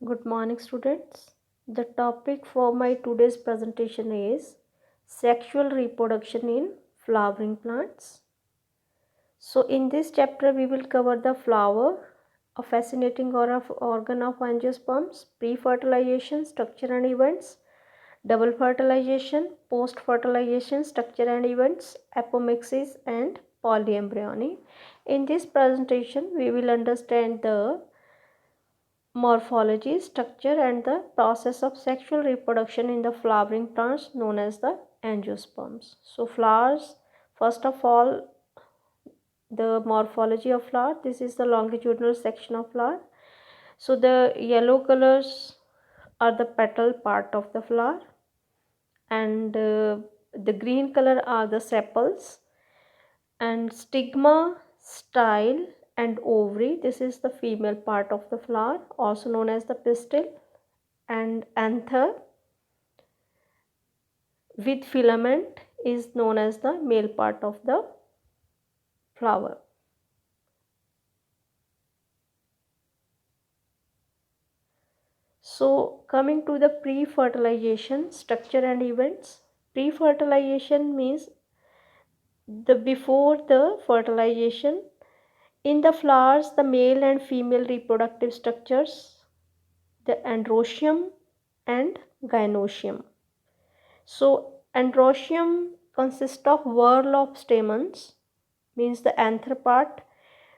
Good morning, students. The topic for my today's presentation is sexual reproduction in flowering plants. So, in this chapter, we will cover the flower, a fascinating organ of angiosperms, pre-fertilization, structure and events, double fertilization, post-fertilization, structure and events, apomixis, and polyembryony. In this presentation, we will understand the morphology, structure and the process of sexual reproduction in the flowering plants known as the angiosperms. So flowers, first of all, the morphology of flower, this is the longitudinal section of flower. So the yellow colors are the petal part of the flower, and the green color are the sepals, and stigma, style and ovary, this is the female part of the flower, also known as the pistil, and anther with filament is known as the male part of the flower. So coming to the pre-fertilization structure and events. Pre-fertilization means the before the fertilization. In the flowers, the male and female reproductive structures, the androecium and gynoecium. So androecium consists of whorl of stamens, means the anther part,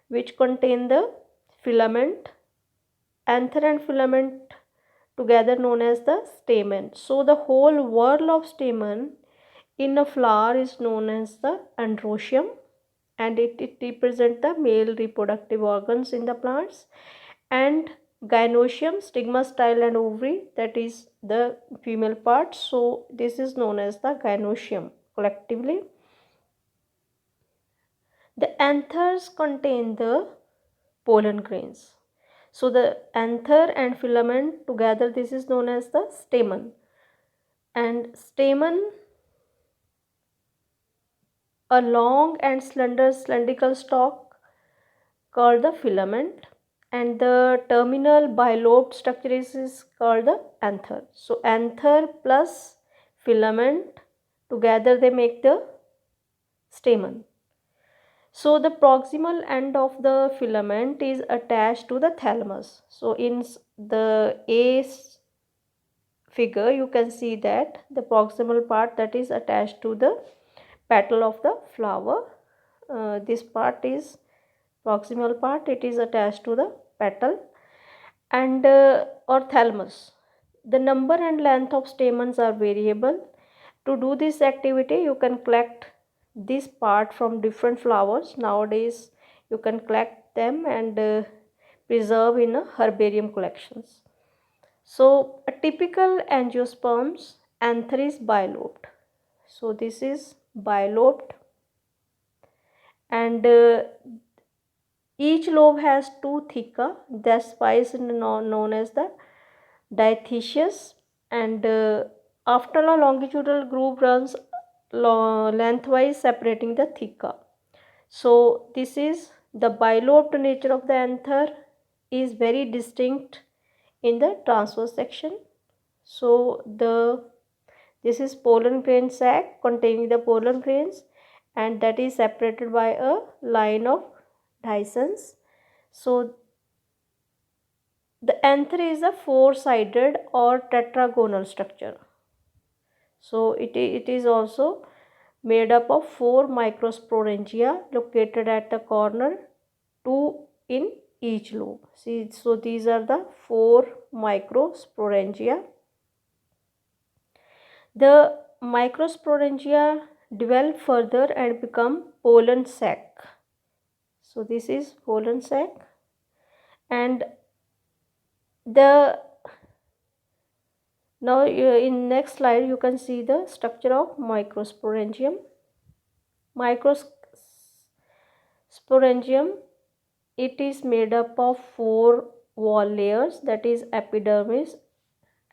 which contain the filament. Anther and filament together known as the stamen. So the whole whorl of stamen in a flower is known as the androecium, and it represents the male reproductive organs in the plants, and gynoecium, stigma, style and ovary, that is the female part. So this is known as the gynoecium collectively. The anthers contain the pollen grains. So the anther and filament together, this is known as the stamen. And stamen, a long and slender cylindrical stalk called the filament, and the terminal bilobed structure is called the anther. So anther plus filament together they make the stamen. So the proximal end of the filament is attached to the thalamus. So in the A figure you can see that the proximal part that is attached to the petal of the flower. This part is proximal part, it is attached to the petal and or thalamus. The number and length of stamens are variable. To do this activity you can collect this part from different flowers. Nowadays you can collect them and preserve in a herbarium collections. So a typical angiosperms anther is bilobed. So this is bilobed, and each lobe has two theca. That's why it's known as the diathecious. And after a longitudinal groove runs lengthwise separating the theca. So this is the bilobed nature of the anther is very distinct in the transverse section. So this is pollen grain sac containing the pollen grains, and that is separated by a line of dehiscence. So the anther is a four-sided or tetragonal structure. So it is also made up of four microsporangia located at the corner, two in each lobe. See, so these are the four microsporangia. The microsporangia develop further and become pollen sac. So this is pollen sac, and the now in next slide you can see the structure of microsporangium. Microsporangium, it is made up of four wall layers, that is epidermis,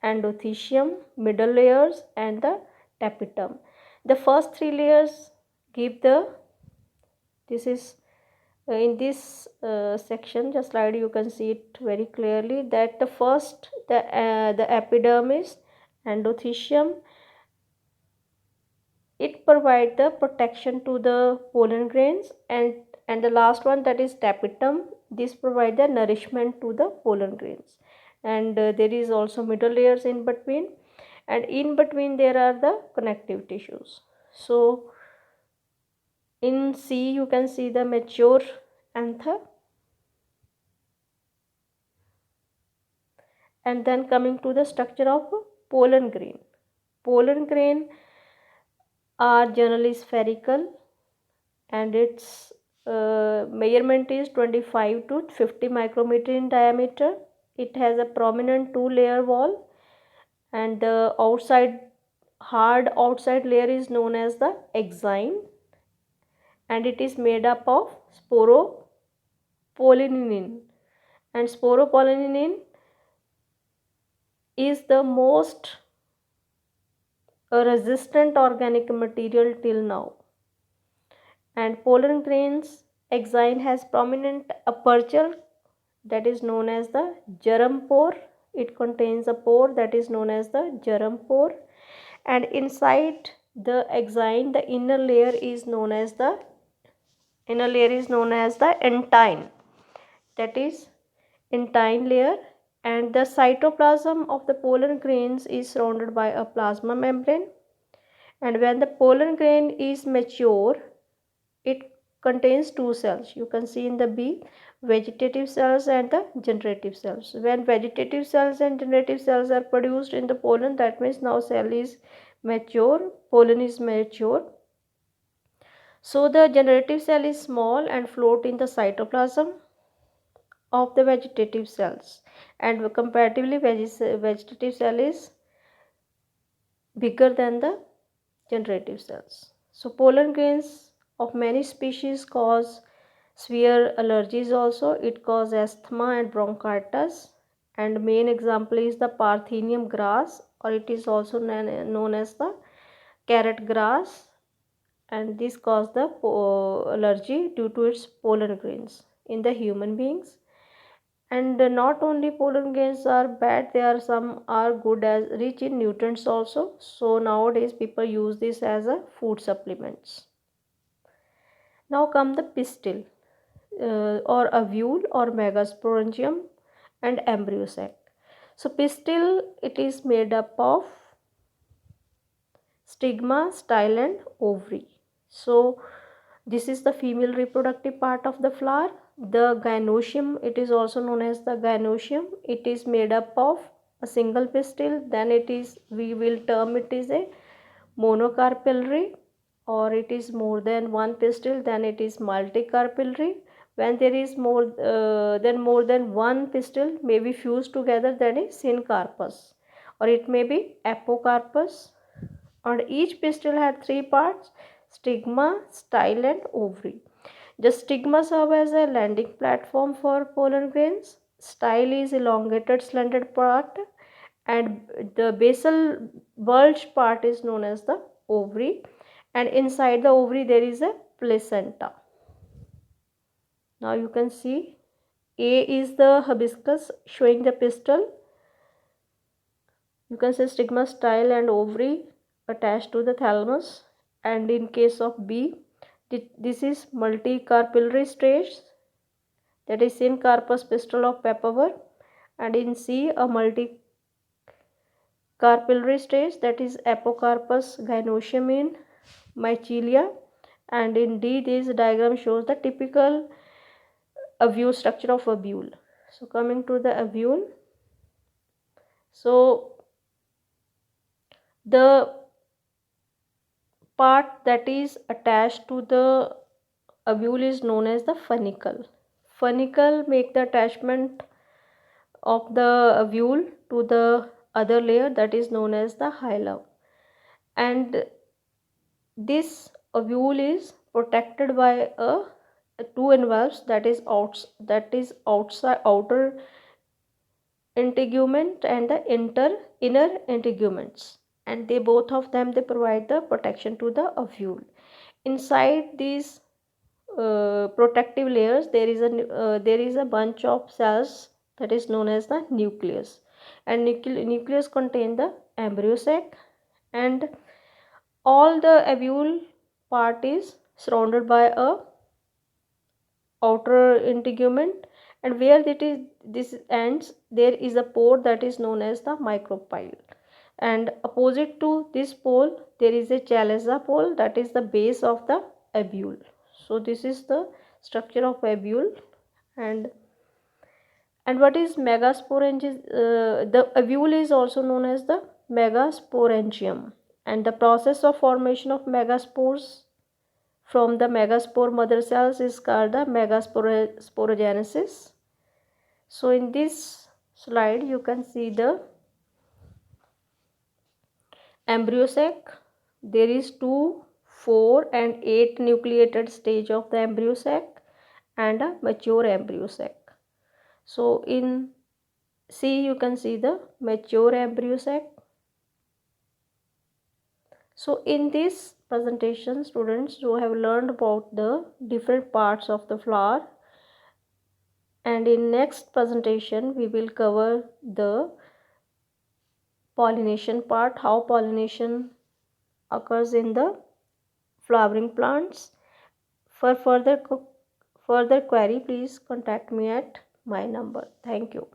endothecium, middle layers and the tapetum. The first three layers give the, this is In this section, the slide, you can see it very clearly that the epidermis, endothecium, it provides the protection to the pollen grains, and the last one, that is tapetum, this provide the nourishment to the pollen grains. And there is also middle layers in between, and in between there are the connective tissues. So in C you can see the mature anther. And then coming to the structure of pollen grain. Pollen grain are generally spherical, and its measurement is 25 to 50 micrometer in diameter. It has a prominent two-layer wall, and the hard outside layer is known as the exine, and it is made up of sporopollenin. And sporopollenin is the most resistant organic material till now. And pollen grains exine has prominent aperture, that is known as the germ pore. It contains a pore that is known as the germ pore, and inside the exine the inner layer is known as the entine, that is entine layer. And the cytoplasm of the pollen grains is surrounded by a plasma membrane, and when the pollen grain is mature, it contains two cells. You can see in the B, vegetative cells and the generative cells. When vegetative cells and generative cells are produced in the pollen, that means now cell is mature, pollen is mature. So the generative cell is small and float in the cytoplasm of the vegetative cells, and comparatively vegetative cell is bigger than the generative cells. So pollen grains of many species cause severe allergies also. It causes asthma and bronchitis, and main example is the Parthenium grass, or it is also known as the carrot grass, and this causes the allergy due to its pollen grains in the human beings. And not only pollen grains are bad, there are some are good, as rich in nutrients also. So nowadays people use this as a food supplements. Now come the pistil, or ovule or megasporangium and embryo sac. So pistil, it is made up of stigma, style and ovary. So this is the female reproductive part of the flower. The gynoecium, it is also known as the gynoecium. It is made up of a single pistil. Then we will term it is a monocarpellary, or it is more than one pistil, then it is multicarpellary. When there is more than one pistil may be fused together, that is syncarpous, or it may be apocarpous. And each pistil had three parts: stigma, style and ovary. The stigma serve as a landing platform for pollen grains. Style is elongated slender part, and the basal bulge part is known as the ovary, and inside the ovary there is a placenta. Now you can see A is the hibiscus showing the pistil. You can say stigma, style and ovary attached to the thalamus. And in case of B, this is multicarpellary stage, that is syncarpous pistil of papaver. And in C, a multicarpellary stage, that is apocarpous gynoecium in mycelia. And in D, this diagram shows the typical ovule structure of ovule. So coming to the ovule, so the part that is attached to the ovule is known as the funicle. Funicle make the attachment of the ovule to the other layer, that is known as the hilum. And this ovule is protected by two envelopes, that is outside outer integument and the inner integuments, and they both of them they provide the protection to the ovule. Inside these protective layers, there is a bunch of cells that is known as the nucleus, and nucleus contain the embryo sac, and all the ovule part is surrounded by a outer integument, and where this ends there is a pore that is known as the micropyle, and opposite to this pole there is a chalaza pole that is the base of the ovule. So this is the structure of ovule. And what is megasporangium? The ovule is also known as the megasporangium, and the process of formation of megaspores from the megaspore mother cells is called the megasporogenesis. So in this slide you can see the embryo sac. There is 2, 4 and 8 nucleated stage of the embryo sac and a mature embryo sac. So in C you can see the mature embryo sac. So in this presentation, students, you have learned about the different parts of the flower, and in next presentation we will cover the pollination part, how pollination occurs in the flowering plants. For further query, please contact me at my number. Thank you.